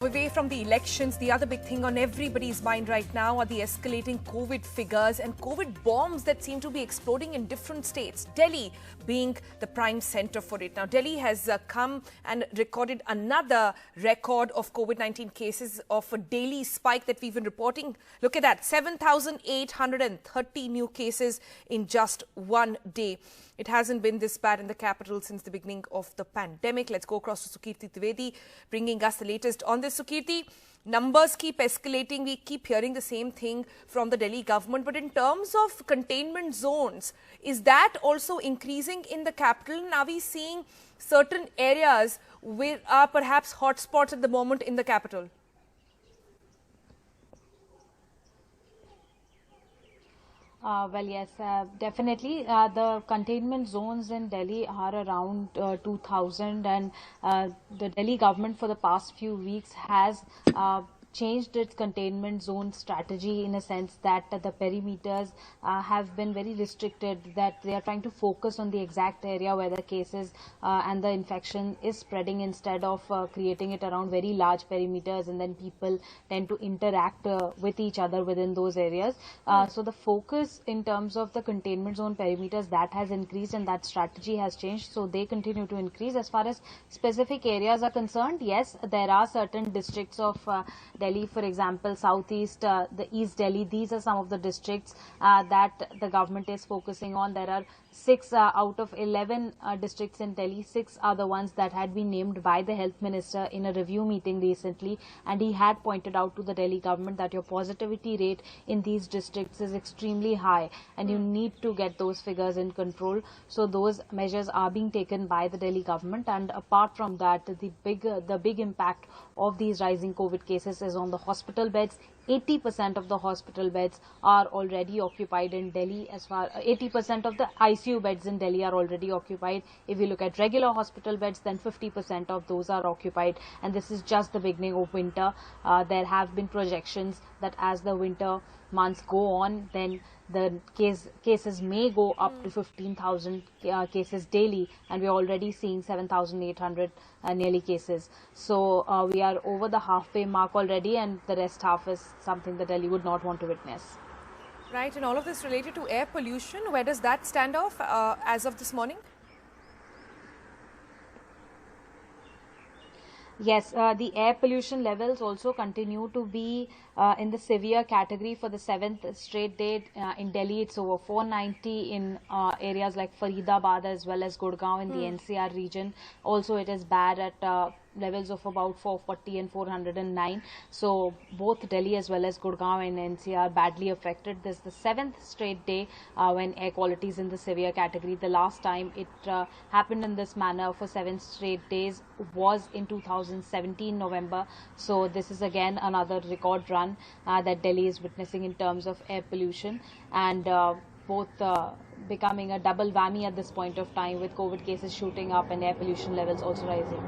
away from the elections, the other big thing on everybody's mind right now are the escalating COVID figures and COVID bombs that seem to be exploding in different states. Delhi being the prime center for it. Now, Delhi has come and recorded another record of COVID-19 cases of a daily spike that we've been reporting. Look at that, 7,830 new cases in just one day. It hasn't been this bad in the capital since the beginning of the pandemic. Let's go across to Sukirti Trivedi, bringing us the latest on this. Sukirti, numbers keep escalating. We keep hearing the same thing from the Delhi government. But in terms of containment zones, is that also increasing in the capital? And are we seeing certain areas which are perhaps hotspots at the moment in the capital? Well, yes, definitely. The containment zones in Delhi are around 2,000, and the Delhi government for the past few weeks has changed its containment zone strategy in a sense that the perimeters have been very restricted, that they are trying to focus on the exact area where the cases and the infection is spreading instead of creating it around very large perimeters, and then people tend to interact with each other within those areas. So the focus in terms of the containment zone perimeters, that has increased and that strategy has changed. So they continue to increase. As far as specific areas are concerned, yes, there are certain districts of Delhi, for example, Southeast, the East Delhi. These are some of the districts that the government is focusing on. There are 6 out of 11 districts in Delhi. 6 are the ones that had been named by the health minister in a review meeting recently, and he had pointed out to the Delhi government that your positivity rate in these districts is extremely high and you need to get those figures in control. So those measures are being taken by the Delhi government, and apart from that, the big impact of these rising COVID cases is on the hospital beds. 80% of the hospital beds are already occupied in Delhi. 80% of the ICU beds in Delhi are already occupied. If you look at regular hospital beds, then 50% of those are occupied. And this is just the beginning of winter. There have been projections that as the winter months go on, then the cases may go up to 15,000 cases daily, and we're already seeing 7,800 nearly cases. So we are over the halfway mark already, and the rest half is something that Delhi would not want to witness. Right, and all of this related to air pollution, where does that stand off as of this morning? Yes, the air pollution levels also continue to be in the severe category for the 7th straight day. In Delhi, it's over 490 in areas like Faridabad as well as Gurgaon in the NCR region. Also, it is bad at levels of about 440 and 409. So both Delhi as well as Gurgaon and NCR are badly affected. This is the 7th straight day when air quality is in the severe category. The last time it happened in this manner for 7 straight days was in 2017 November. So this is again another record run that Delhi is witnessing in terms of air pollution, and both becoming a double whammy at this point of time, with COVID cases shooting up and air pollution levels also rising.